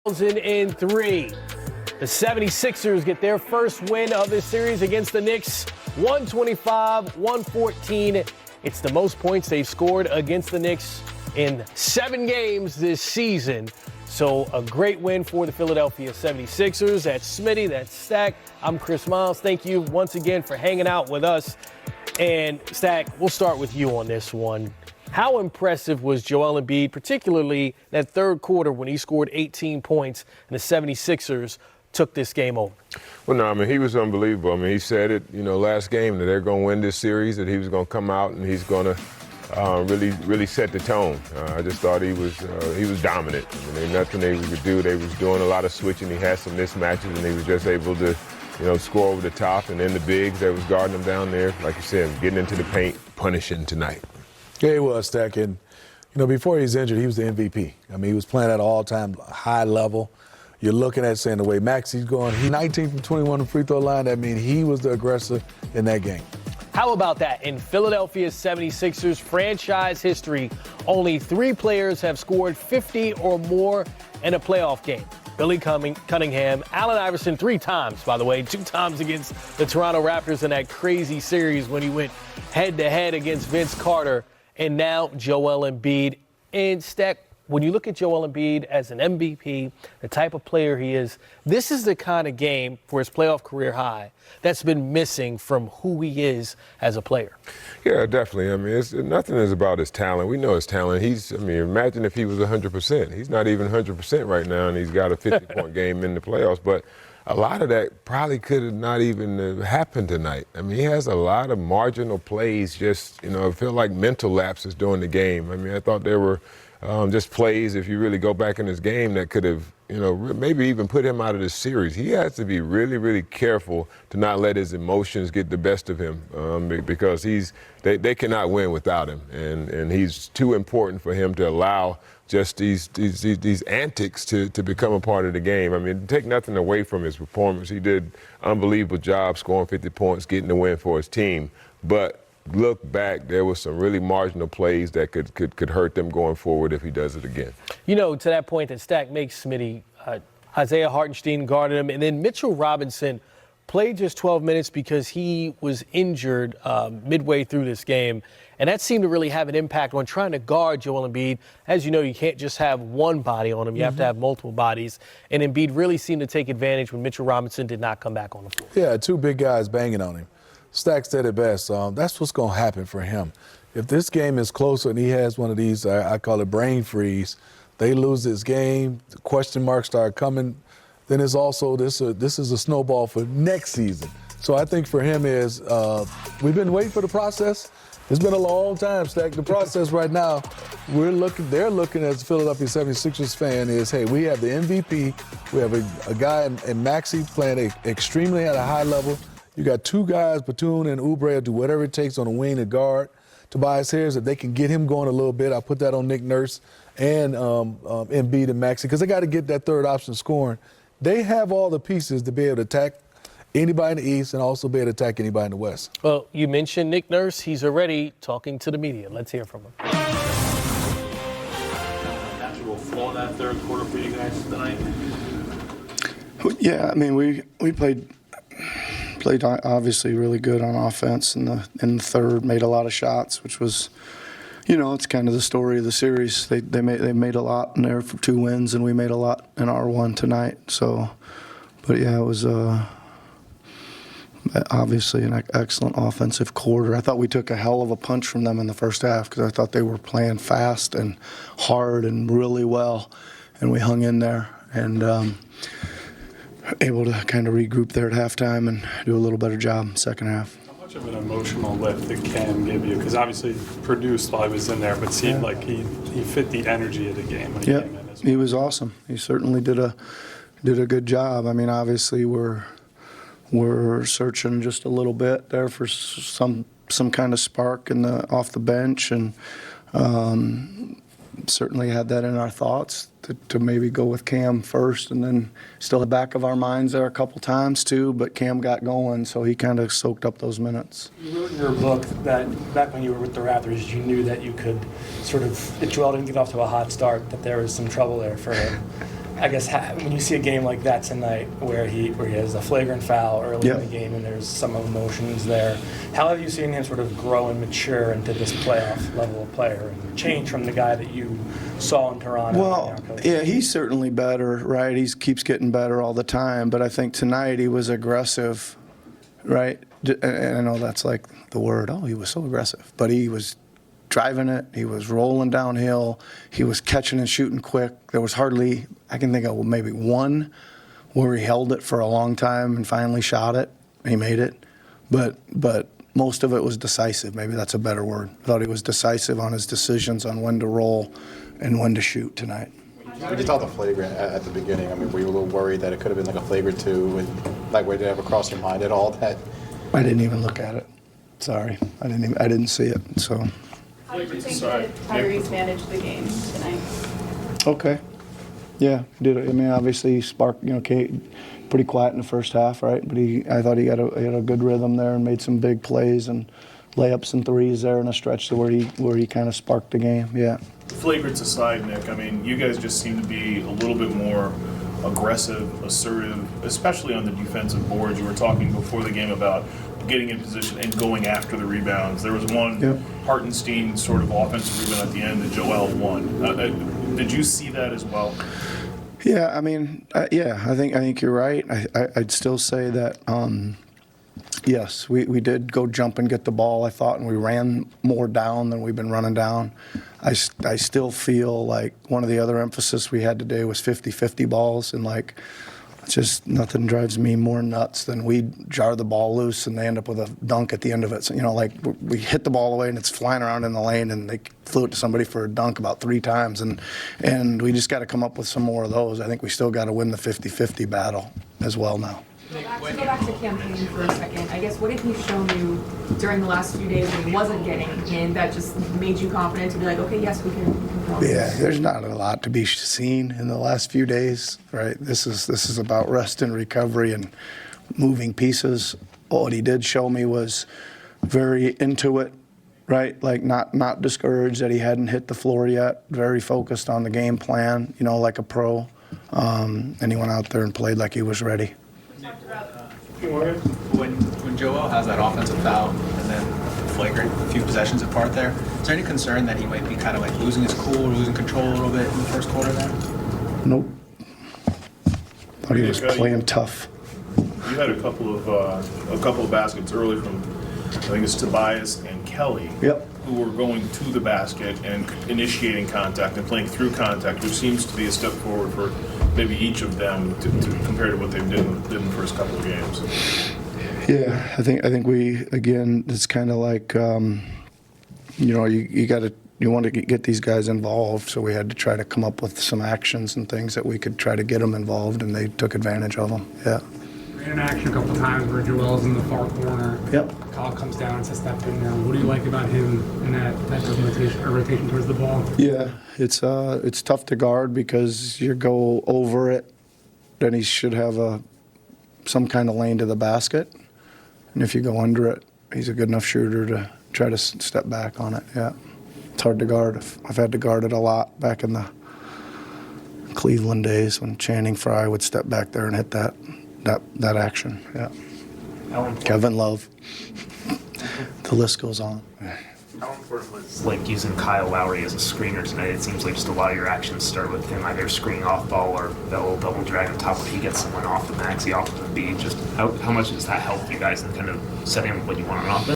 2003. The 76ers get their first win of this series against the Knicks, 125-114. It's the most points they've scored against the Knicks in 7 games this season. So a great win for the Philadelphia 76ers. That's Smitty, that's Stack. I'm Chris Miles. Thank you once again for hanging out with us. And Stack, we'll start with you on this one. How impressive was Joel Embiid, particularly that third quarter when he scored 18 points and the 76ers took this game over? Well, no, I mean, he was unbelievable. I mean, he said it, last game that they're going to win this series, that he was going to come out and he's going to really set the tone. I just thought he was dominant. I mean, there's nothing they could do. They was doing a lot of switching. He had some mismatches, and he was just able to, score over the top. And then the bigs that was guarding him down there, like you said, getting into the paint, punishing tonight. Yeah, he was, Stack. And, before he was injured, he was the MVP. I mean, he was playing at an all-time high level. You're looking at saying the way Maxi's going, he's 19 from 21 on the free throw line. That means he was the aggressor in that game. How about that? In Philadelphia 76ers franchise history, only 3 players have scored 50 or more in a playoff game. Billy Cunningham, Allen Iverson 3 times, by the way, 2 times against the Toronto Raptors in that crazy series when he went head-to-head against Vince Carter, and now Joel Embiid. And Stack, when you look at Joel Embiid as an MVP, the type of player he is, this is the kind of game for his playoff career high that's been missing from who he is as a player. Yeah, definitely. I mean, nothing is about his talent. We know his talent. Imagine if he was 100%. He's not even 100% right now, and he's got a 50-point game in the playoffs. But a lot of that probably could have not even happened tonight. I mean, he has a lot of marginal plays, just, I feel like mental lapses during the game. I mean, I thought there were just plays, if you really go back in his game, that could have, maybe even put him out of the series. He has to be really, really careful to not let his emotions get the best of him because they cannot win without him. And he's too important for him to allow just these antics to become a part of the game. I mean, take nothing away from his performance. He did an unbelievable job scoring 50 points, getting the win for his team. But look back, there was some really marginal plays that could hurt them going forward if he does it again. To that point that Stack makes, Smitty, Isaiah Hartenstein guarded him, and then Mitchell Robinson played just 12 minutes because he was injured midway through this game, and that seemed to really have an impact on trying to guard Joel Embiid. As you know, you can't just have one body on him. You have to have multiple bodies, and Embiid really seemed to take advantage when Mitchell Robinson did not come back on the floor. Yeah, 2 big guys banging on him. Stack said it best. That's what's going to happen for him. If this game is closer and he has one of these, I call it brain freeze, they lose this game, the question marks start coming, then it's also this is a snowball for next season. So I think for him is we've been waiting for the process. It's been a long time, Stack. The process right now, they're looking as a Philadelphia 76ers fan is, hey, we have the MVP. We have a guy in Maxey playing extremely at a high level. You got 2 guys, Batum and Oubre, do whatever it takes on the wing to guard Tobias Harris. If they can get him going a little bit, I'll put that on Nick Nurse and Embiid and Maxey because they got to get that third option scoring. They have all the pieces to be able to attack anybody in the East and also be able to attack anybody in the West. Well, you mentioned Nick Nurse. He's already talking to the media. Let's hear from him. Natural flow in that third quarter for you guys tonight? Yeah, I mean, we played obviously really good on offense in the third, made a lot of shots, which was, it's kind of the story of the series. They made a lot in there for 2 wins, and we made a lot in our one tonight. So, but yeah, it was obviously an excellent offensive quarter. I thought we took a hell of a punch from them in the first half because I thought they were playing fast and hard and really well, and we hung in there and able to kind of regroup there at halftime and do a little better job in the second half. How much of an emotional lift did Cam give you? Because obviously he produced while he was in there, but seemed like he fit the energy of the game when he came in as well. He was awesome. He certainly did a good job. I mean, obviously we're searching just a little bit there for some kind of spark off the bench, and certainly had that in our thoughts to maybe go with Cam first, and then still the back of our minds there a couple times too, but Cam got going, so he kind of soaked up those minutes. You wrote in your book that back when you were with the Raptors, you knew that you could if Joel didn't get off to a hot start, that there was some trouble there for him. I guess when you see a game like that tonight, where he has a flagrant foul early in the game, and there's some emotions there, how have you seen him sort of grow and mature into this playoff level of player, and change from the guy that you saw in Toronto? Well, yeah, he's certainly better, right? He keeps getting better all the time, but I think tonight he was aggressive, right? And I know that's like the word, oh, he was so aggressive, but he was driving it, he was rolling downhill, he was catching and shooting quick. There was hardly, I can think of maybe one where he held it for a long time and finally shot it. He made it, but most of it was decisive. Maybe that's a better word. I thought he was decisive on his decisions on when to roll and when to shoot tonight. When you thought the flagrant at the beginning, I mean, were you a little worried that it could have been like a flagrant 2? And like, did it ever cross your mind at all that? I didn't even look at it. Sorry, I didn't see it. So. How did you think that Tyrese managed the game tonight? Okay. Yeah, he did. I mean, obviously he sparked, pretty quiet in the first half, right? But I thought he had a good rhythm there and made some big plays and layups and threes there in a stretch where he kind of sparked the game. Yeah. Flagrants aside, Nick, I mean, you guys just seem to be a little bit more aggressive, assertive, especially on the defensive boards. You were talking before the game about getting in position and going after the rebounds. There was one Hartenstein sort of offensive rebound at the end that Joel won. Did you see that as well? Yeah, I mean, I think you're right. I'd still say that, yes, we did go jump and get the ball, I thought, and we ran more down than we've been running down. I still feel like one of the other emphasis we had today was 50-50 balls, and like, just nothing drives me more nuts than we jar the ball loose and they end up with a dunk at the end of it. So, like we hit the ball away and it's flying around in the lane and they flew it to somebody for a dunk about 3 times. And we just got to come up with some more of those. I think we still got to win the 50-50 battle as well now. Go back to campaign for a second. I guess what did he show you during the last few days when he wasn't getting in that just made you confident to be like, okay, yes, we can yeah, there's not a lot to be seen in the last few days, right? This is about rest and recovery and moving pieces. What he did show me was very into it, right? Like not discouraged that he hadn't hit the floor yet. Very focused on the game plan, like a pro. And he went out there and played like he was ready. When Joel has that offensive foul and then flagrant, a few possessions apart there, is there any concern that he might be kind of like losing his cool or losing control a little bit in the first quarter there? Nope. Thought he was playing tough. You had a couple of baskets early from, I think it's Tobias and Kelly, who were going to the basket and initiating contact and playing through contact, which seems to be a step forward for maybe each of them to compare to what they did in the first couple of games. Yeah, I think we, again, it's kind of like, you want to get these guys involved, so we had to try to come up with some actions and things that we could try to get them involved, and they took advantage of them. Yeah. We had an action a couple of times where Joel's in the far corner. Yep. Kyle comes down and says step in there. What do you like about him in that type of rotation towards the ball? Yeah, it's tough to guard because you go over it, then he should have some kind of lane to the basket, and if you go under it, he's a good enough shooter to try to step back on it. Yeah, it's hard to guard. I've had to guard it a lot back in the Cleveland days when Channing Frye would step back there and hit that action. Yeah. Kevin Love. The list goes on. How important was using Kyle Lowry as a screener tonight? It seems like just a lot of your actions start with him either screening off ball or that little double drag on top where he gets someone off the Maxey, off of Embiid. Just how much does that help you guys in kind of setting up what you want on offense?